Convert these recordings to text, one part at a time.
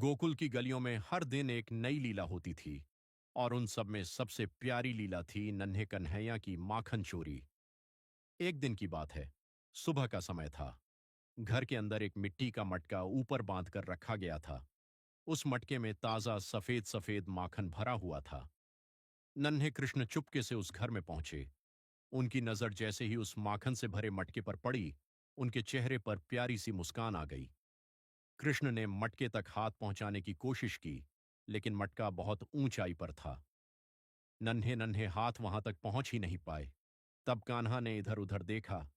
गोकुल की गलियों में हर दिन एक नई लीला होती थी। और उन सब में सबसे प्यारी लीला थी नन्हे कन्हैया की माखन चोरी। एक दिन की बात है। सुबह का समय था। घर के अंदर एक मिट्टी का मटका ऊपर बांध कर रखा गया था। उस मटके में ताजा सफेद सफेद माखन भरा हुआ था। नन्हे कृष्ण चुपके से उस घर में पहुंचे। उनकी नजर जैसे ही उस माखन से भरे मटके पर पड़ी, उनके चेहरे पर प्यारी सी मुस्कान आ गई। कृष्ण ने मटके तक हाथ पहुंचाने की कोशिश की, लेकिन मटका बहुत ऊंचाई पर था। नन्हे नन्हे हाथ वहां तक पहुंच ही नहीं पाए। तब कान्हा ने इधर उधर देखा।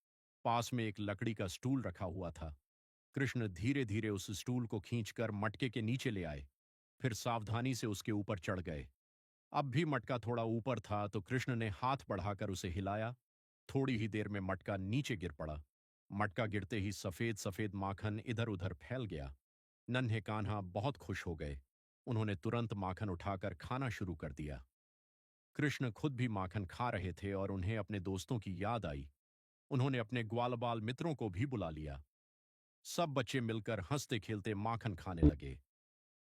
पास में एक लकड़ी का स्टूल रखा हुआ था। कृष्ण धीरे धीरे उस स्टूल को खींचकर मटके के नीचे ले आए। फिर सावधानी से उसके ऊपर चढ़ गए। अब भी मटका थोड़ा ऊपर था तो कृष्ण ने हाथ बढ़ाकर उसे हिलाया। थोड़ी ही देर में मटका नीचे गिर पड़ा। मटका गिरते ही सफेद सफेद माखन इधर उधर फैल गया। नन्हे कान्हा बहुत खुश हो गए। उन्होंने तुरंत माखन उठाकर खाना शुरू कर दिया। कृष्ण खुद भी माखन खा रहे थे और उन्हें अपने दोस्तों की याद आई। उन्होंने अपने ग्वालबाल मित्रों को भी बुला लिया। सब बच्चे मिलकर हंसते खेलते माखन खाने लगे।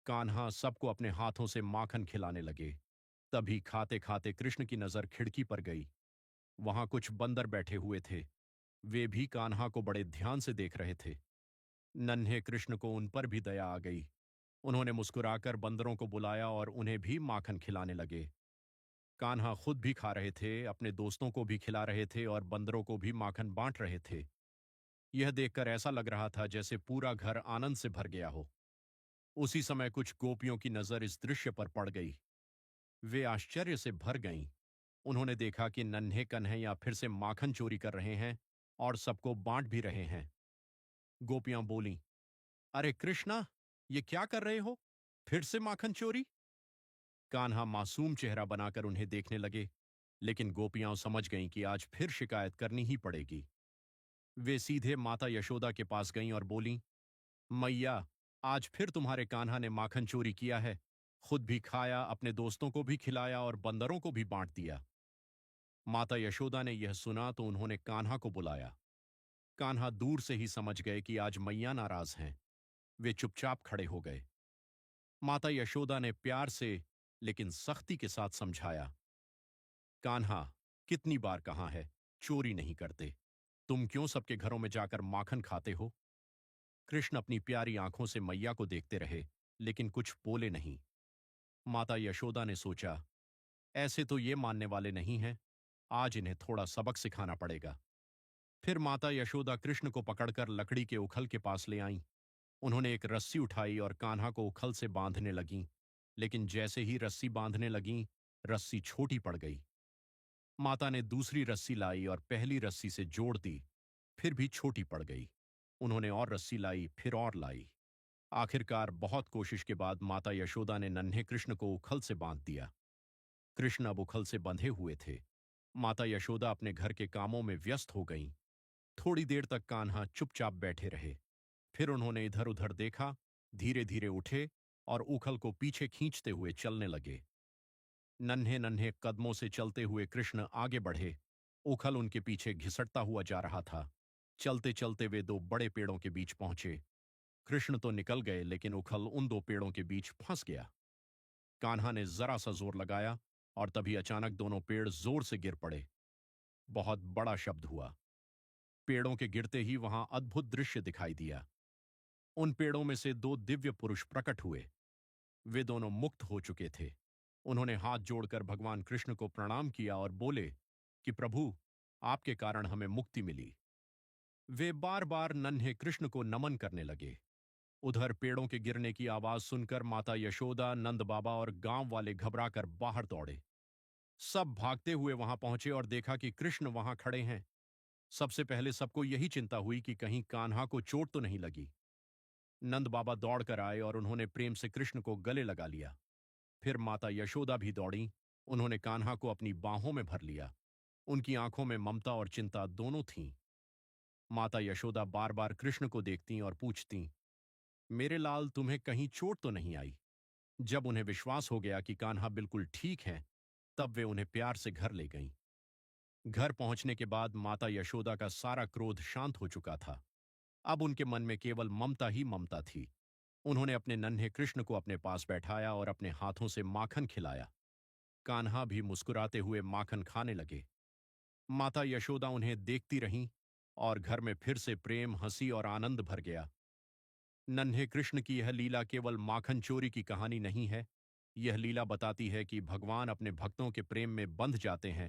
कान्हा सबको अपने हाथों से माखन खिलाने लगे। तभी खाते खाते कृष्ण की नजर खिड़की पर गई। वहां कुछ बंदर बैठे हुए थे। वे भी कान्हा को बड़े ध्यान से देख रहे थे। नन्हे कृष्ण को उन पर भी दया आ गई। उन्होंने मुस्कुराकर बंदरों को बुलाया और उन्हें भी माखन खिलाने लगे। कान्हा खुद भी खा रहे थे, अपने दोस्तों को भी खिला रहे थे और बंदरों को भी माखन बांट रहे थे। यह देखकर ऐसा लग रहा था जैसे पूरा घर आनंद से भर गया हो। उसी समय कुछ गोपियों की नजर इस दृश्य पर पड़ गई। वे आश्चर्य से भर गईं। उन्होंने देखा कि नन्हे कन्हैया फिर से माखन चोरी कर रहे हैं और सबको बांट भी रहे हैं। गोपियां बोलीं, अरे कृष्णा, ये क्या कर रहे हो? फिर से माखन चोरी? कान्हा मासूम चेहरा बनाकर उन्हें देखने लगे। लेकिन गोपियां समझ गईं कि आज फिर शिकायत करनी ही पड़ेगी। वे सीधे माता यशोदा के पास गईं और बोलीं, मैया, आज फिर तुम्हारे कान्हा ने माखन चोरी किया है। खुद भी खाया, अपने दोस्तों को भी खिलाया और बंदरों को भी बांट दिया। माता यशोदा ने यह सुना तो उन्होंने कान्हा को बुलाया। कान्हा दूर से ही समझ गए कि आज मैया नाराज हैं। वे चुपचाप खड़े हो गए। माता यशोदा ने प्यार से लेकिन सख्ती के साथ समझाया, कान्हा, कितनी बार कहा है, चोरी नहीं करते। तुम क्यों सबके घरों में जाकर माखन खाते हो? कृष्ण अपनी प्यारी आंखों से मैया को देखते रहे, लेकिन कुछ बोले नहीं। माता यशोदा ने सोचा, ऐसे तो ये मानने वाले नहीं हैं। आज इन्हें थोड़ा सबक सिखाना पड़ेगा। फिर माता यशोदा कृष्ण को पकड़कर लकड़ी के उखल के पास ले आईं। उन्होंने एक रस्सी उठाई और कान्हा को उखल से बांधने लगीं। लेकिन जैसे ही रस्सी बांधने लगीं, रस्सी छोटी पड़ गई। माता ने दूसरी रस्सी लाई और पहली रस्सी से जोड़ दी। फिर भी छोटी पड़ गई। उन्होंने और रस्सी लाई, फिर और लाई। आखिरकार बहुत कोशिश के बाद माता यशोदा ने नन्हे कृष्ण को उखल से बांध दिया। कृष्ण अब उखल से बंधे हुए थे। माता यशोदा अपने घर के कामों में व्यस्त हो गईं। थोड़ी देर तक कान्हा चुपचाप बैठे रहे। फिर उन्होंने इधर उधर देखा, धीरे धीरे उठे और उखल को पीछे खींचते हुए चलने लगे। नन्हे नन्हे कदमों से चलते हुए कृष्ण आगे बढ़े। उखल उनके पीछे घिसटता हुआ जा रहा था। चलते चलते वे दो बड़े पेड़ों के बीच पहुंचे। कृष्ण तो निकल गए, लेकिन उखल उन दो पेड़ों के बीच फंस गया। कान्हा ने जरा सा जोर लगाया और तभी अचानक दोनों पेड़ जोर से गिर पड़े। बहुत बड़ा शब्द हुआ। पेड़ों के गिरते ही वहां अद्भुत दृश्य दिखाई दिया। उन पेड़ों में से दो दिव्य पुरुष प्रकट हुए। वे दोनों मुक्त हो चुके थे। उन्होंने हाथ जोड़कर भगवान कृष्ण को प्रणाम किया और बोले कि प्रभु, आपके कारण हमें मुक्ति मिली। वे बार बार नन्हे कृष्ण को नमन करने लगे। उधर पेड़ों के गिरने की आवाज सुनकर माता यशोदा, नंद बाबा और गांव वाले घबराकर बाहर दौड़े। सब भागते हुए वहां पहुंचे और देखा कि कृष्ण वहां खड़े हैं। सबसे पहले सबको यही चिंता हुई कि कहीं कान्हा को चोट तो नहीं लगी। नंद बाबा दौड़कर आए और उन्होंने प्रेम से कृष्ण को गले लगा लिया। फिर माता यशोदा भी दौड़ी। उन्होंने कान्हा को अपनी बाहों में भर लिया। उनकी आंखों में ममता और चिंता दोनों थीं। माता यशोदा बार बार कृष्ण को देखतीं और पूछतीं, मेरे लाल, तुम्हें कहीं चोट तो नहीं आई? जब उन्हें विश्वास हो गया कि कान्हा बिल्कुल ठीक है, तब वे उन्हें प्यार से घर ले गईं। घर पहुंचने के बाद माता यशोदा का सारा क्रोध शांत हो चुका था। अब उनके मन में केवल ममता ही ममता थी। उन्होंने अपने नन्हे कृष्ण को अपने पास बैठाया और अपने हाथों से माखन खिलाया। कान्हा भी मुस्कुराते हुए माखन खाने लगे। माता यशोदा उन्हें देखती रहीं और घर में फिर से प्रेम, हंसी और आनंद भर गया। नन्हे कृष्ण की यह लीला केवल माखन चोरी की कहानी नहीं है। यह लीला बताती है कि भगवान अपने भक्तों के प्रेम में बंध जाते हैं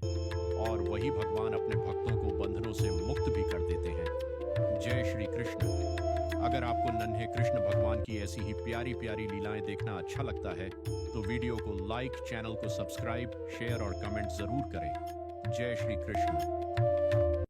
और वही भगवान अपने भक्तों को बंधनों से मुक्त भी कर देते हैं। जय श्री कृष्ण। अगर आपको नन्हे कृष्ण भगवान की ऐसी ही प्यारी प्यारी लीलाएं देखना अच्छा लगता है तो वीडियो को लाइक, चैनल को सब्सक्राइब, शेयर और कमेंट जरूर करें। जय श्री कृष्ण।